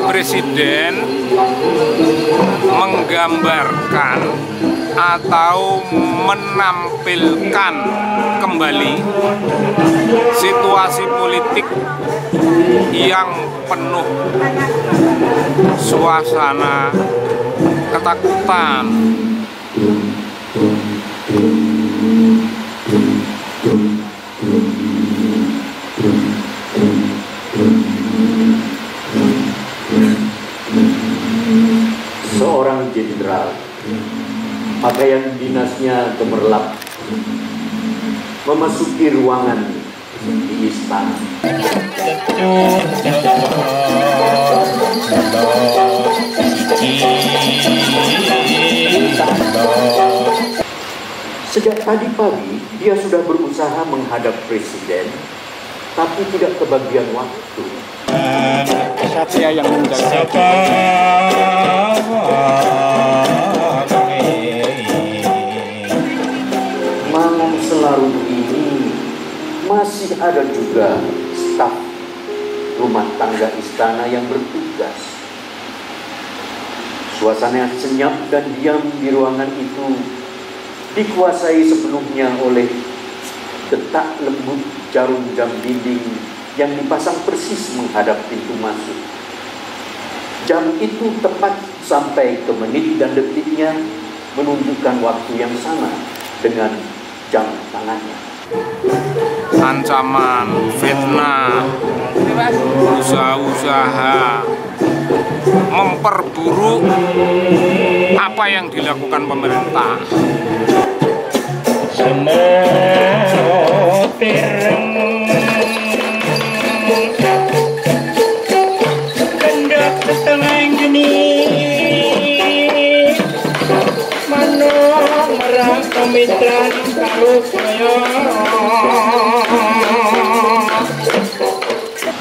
Presiden menggambarkan atau menampilkan kembali situasi politik yang penuh suasana ketakutan. Seorang jenderal, pakaian dinasnya gemerlap, memasuki ruangan di istana. Sejak tadi pagi, dia sudah berusaha menghadap presiden, tapi tidak kebagian waktu. Satria yang menjaga. Malam selarut ini masih ada juga staf rumah tangga istana yang bertugas. Suasana senyap dan diam di ruangan itu dikuasai sepenuhnya oleh detak lembut jarum jam dinding yang dipasang persis menghadap pintu masuk. Jam itu tepat sampai ke menit dan detiknya menunjukkan waktu yang sama dengan jam tangannya. Ancaman, fitnah, usaha-usaha memperburuk apa yang dilakukan pemerintah.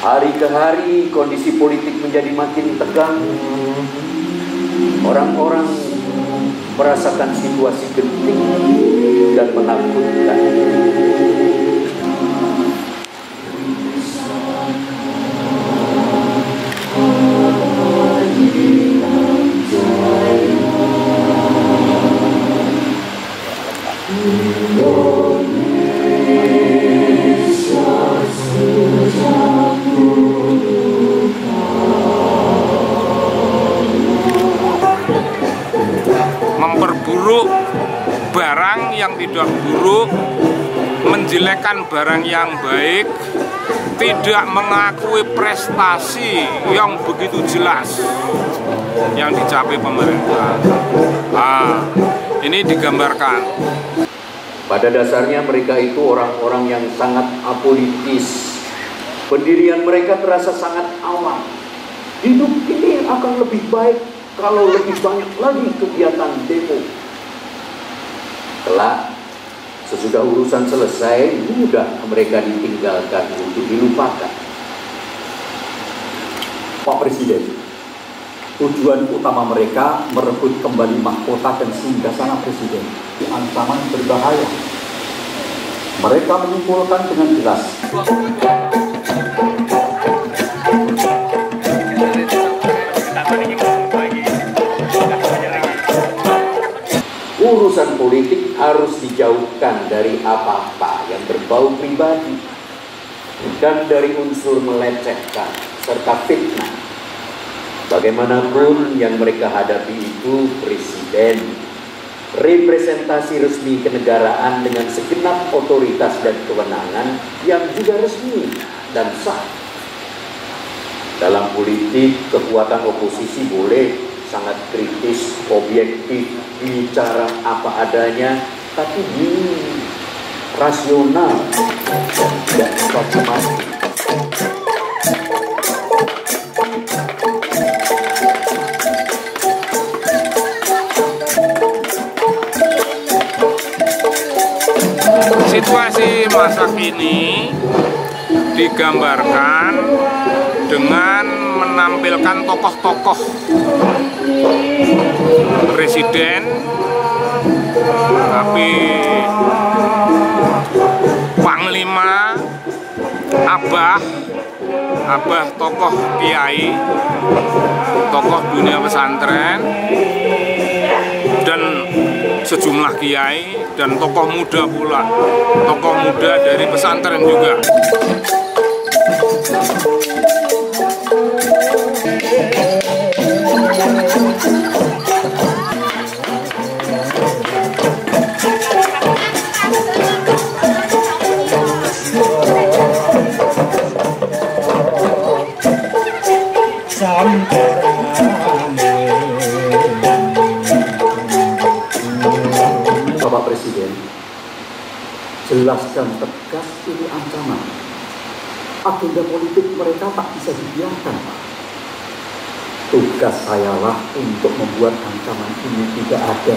Hari ke hari kondisi politik menjadi makin tegang. Orang-orang merasakan situasi genting dan menakutkan. Memperburuk barang yang tidak buruk, menjelekkan barang yang baik, tidak mengakui prestasi yang begitu jelas yang dicapai pemerintah. Ini digambarkan. Pada dasarnya mereka itu orang-orang yang sangat apolitis. Pendirian mereka terasa sangat awam. Hidup ini akan lebih baik kalau lebih banyak lagi kegiatan demo. Kelak, sesudah urusan selesai, mudah mereka ditinggalkan untuk dilupakan. Pak Presiden, tujuan utama mereka merebut kembali mahkota dan singgasana Presiden. Ancaman berbahaya. Mereka menyimpulkan dengan jelas. Urusan politik harus dijauhkan dari apa-apa yang berbau pribadi dan dari unsur melecehkan serta fitnah. Bagaimanapun yang mereka hadapi itu presiden, representasi resmi kenegaraan dengan segenap otoritas dan kewenangan yang juga resmi dan sah. Dalam politik, kekuatan oposisi boleh sangat kritis, objektif, bicara apa adanya, tapi rasional dan pragmatis. Situasi masa kini digambarkan dengan menampilkan tokoh-tokoh presiden, tapi panglima, abah, Abah tokoh kiai, tokoh dunia pesantren, dan sejumlah kiai, dan tokoh muda pula, tokoh muda dari pesantren juga. Bapak Presiden, jelaskan tegas ini ancaman. Agenda politik mereka tak bisa dibiarkan, Pak. Tugas sayalah untuk membuat ancaman ini tidak ada.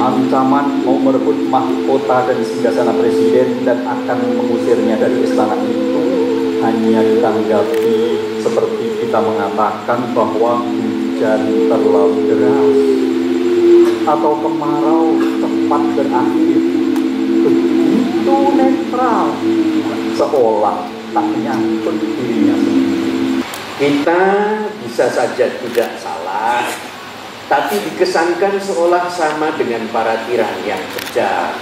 Ancaman mau merebut mahkota dan singgasana Presiden dan akan mengusirnya dari istana itu hanya ditanggapi seperti kita mengatakan bahwa hujan terlalu deras atau kemarau cepat berakhir. Begitu netral, seolah tak menyangkut dirinya sendiri. Kita bisa saja tidak salah, tapi dikesankan seolah sama dengan para tiran yang kejam.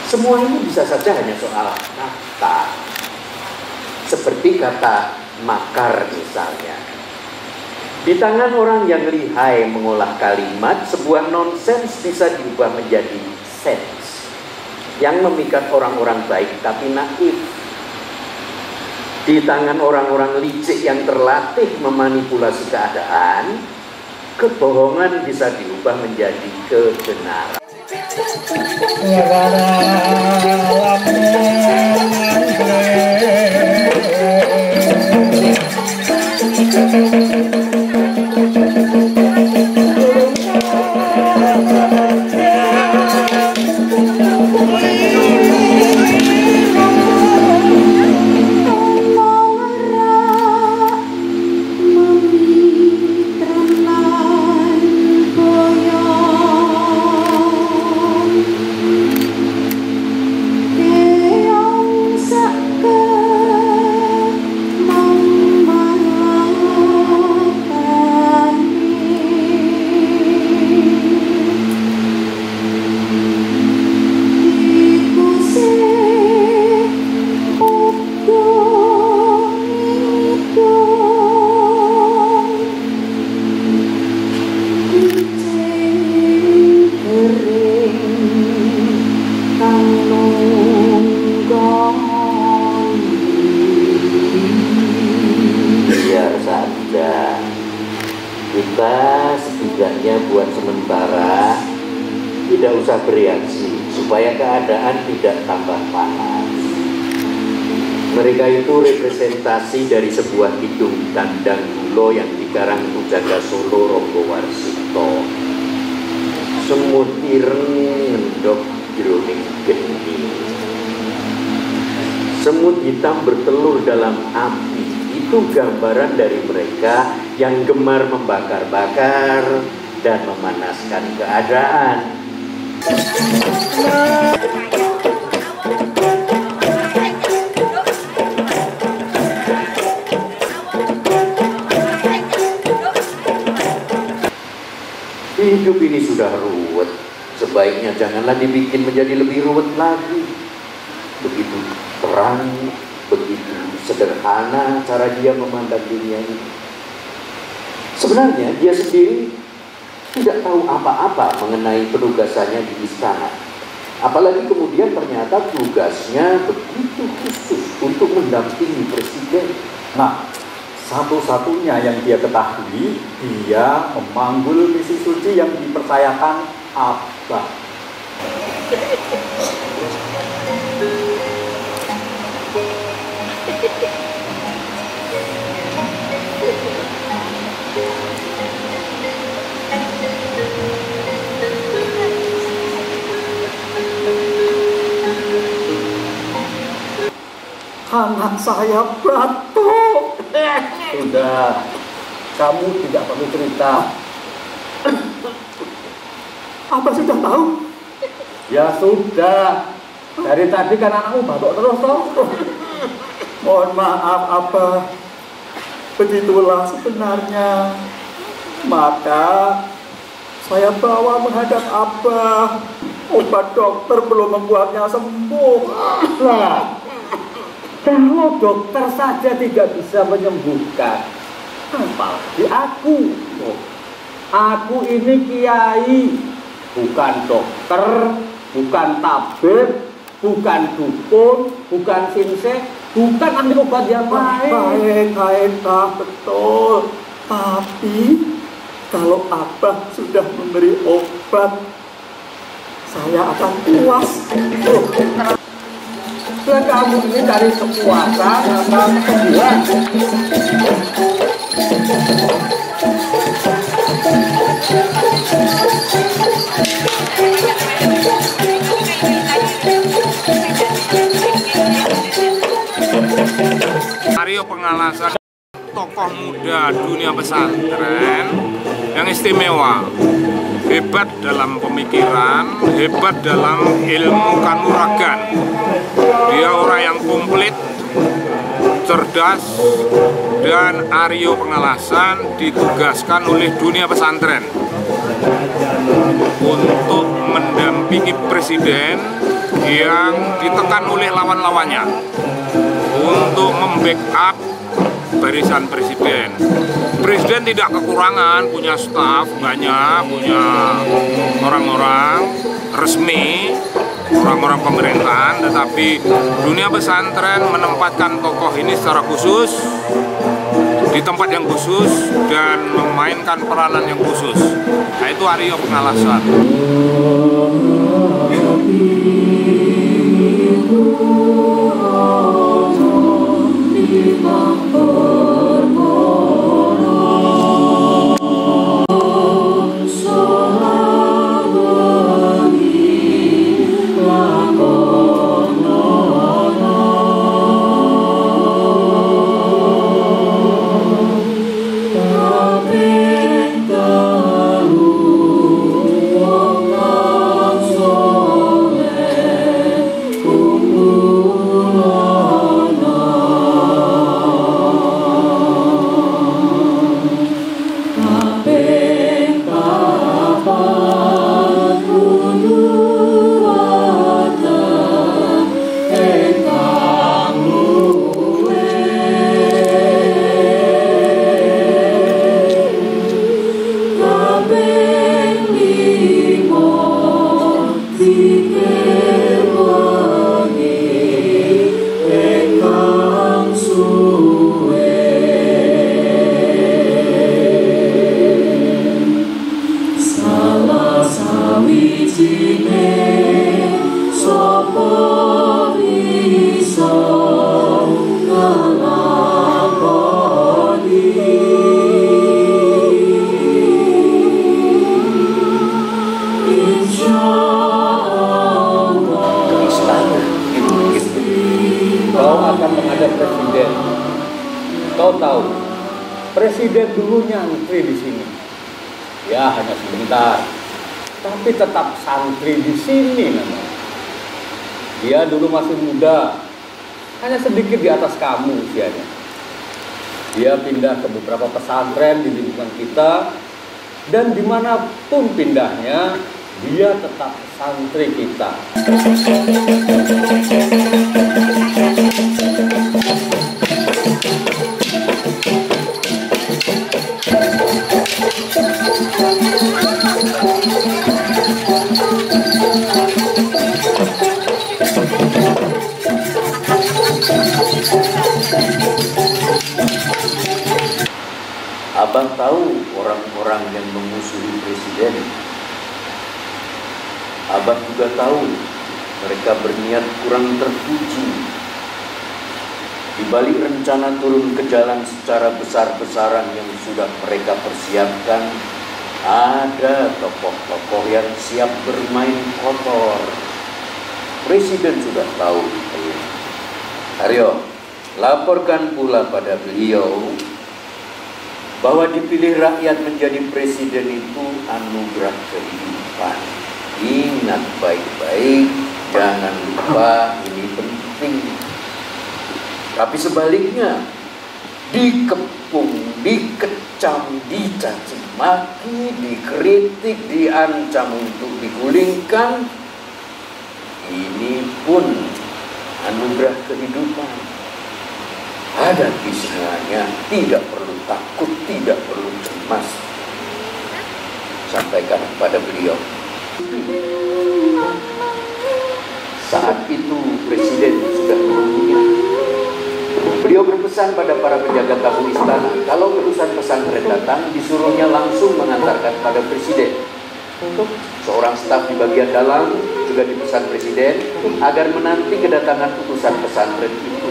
Semua ini bisa saja hanya soal kata, seperti kata makar misalnya. Di tangan orang yang lihai mengolah kalimat, sebuah nonsens bisa diubah menjadi sense yang memikat orang-orang baik tapi naif. Di tangan orang-orang licik yang terlatih memanipulasi keadaan, kebohongan bisa diubah menjadi kebenaran. Kita setidaknya buat sementara tidak usah bereaksi supaya keadaan tidak tambah panas. Mereka itu representasi dari sebuah kidung dandang gulo yang dikarang Pujangga Solo Ronggo Warsito. Semut ireng ngendok jroning geni. Semut hitam bertelur dalam api. Itu gambaran dari mereka yang gemar membakar-bakar dan memanaskan keadaan. Hidup ini sudah ruwet, sebaiknya janganlah dibikin menjadi lebih ruwet lagi. Begitu terang, begitu sederhana cara dia memandang dunia ini. Sebenarnya dia sendiri tidak tahu apa-apa mengenai penugasannya di istana. Apalagi kemudian ternyata tugasnya begitu khusus untuk mendampingi presiden. Nah, satu-satunya yang dia ketahui, dia memanggul misi suci yang dipercayakan Abah. Anak saya batuk. Sudah, kamu tidak perlu cerita. Abah sudah tahu? Ya sudah, dari tadi kan anakmu batuk terus toh. Mohon maaf, Abah. Begitulah sebenarnya. Maka saya bawa menghadap Abah. Obat dokter belum membuatnya sembuh. Lah, kalau dokter saja tidak bisa menyembuhkan, apalagi aku. Aku ini kiai, bukan dokter, bukan tabib, bukan dukun, bukan sinseh, bukan ahli obat yang lain. Baik, betul. Tapi kalau Abah sudah memberi obat, saya akan puas. Lah kamu ini cari kepuasan apa kesembuhan? Aryo Pengalasan, tokoh muda dunia pesantren yang istimewa, hebat dalam pemikiran, hebat dalam ilmu kanuragan. Dia orang yang komplit, cerdas, dan Aryo Pengalasan ditugaskan oleh dunia pesantren untuk mendampingi presiden yang ditekan oleh lawan-lawannya, untuk membackup barisan presiden. Presiden tidak kekurangan, punya staf banyak, punya orang-orang resmi, orang-orang pemerintahan, tetapi dunia pesantren menempatkan tokoh ini secara khusus, di tempat yang khusus, dan memainkan peranan yang khusus. Nah, itu Aryo Pengalasan. Kau tahu, presiden dulu nyantri di sini. Ya hanya sebentar, tapi tetap santri di sini namanya. Dia dulu masih muda, hanya sedikit di atas kamu usianya. Dia pindah ke beberapa pesantren di lingkungan kita, dan dimanapun pindahnya, dia tetap santri kita. Abang tahu orang-orang yang memusuhi presiden. Abang juga tahu mereka berniat kurang terpuji. Di balik rencana turun ke jalan secara besar-besaran yang sudah mereka persiapkan, ada tokoh-tokoh yang siap bermain kotor. Presiden sudah tahu itu. Aryo, laporkan pula pada beliau bahwa dipilih rakyat menjadi presiden itu anugerah kehidupan. Ingat baik-baik, jangan lupa ini penting. Tapi sebaliknya, dikepung, dikecam, dicaci maki, dikritik, diancam untuk digulingkan. Ini pun anugerah kehidupan. Hadapi semuanya, tidak perlu takut, tidak perlu cemas. Sampaikan kepada beliau. Saat itu Presiden sudah menunggunya. Beliau berpesan pada para penjaga tamu istana, kalau utusan pesantren datang, disuruhnya langsung mengantarkan pada Presiden. Seorang staf di bagian dalam juga dipesan Presiden agar menanti kedatangan utusan pesantren itu.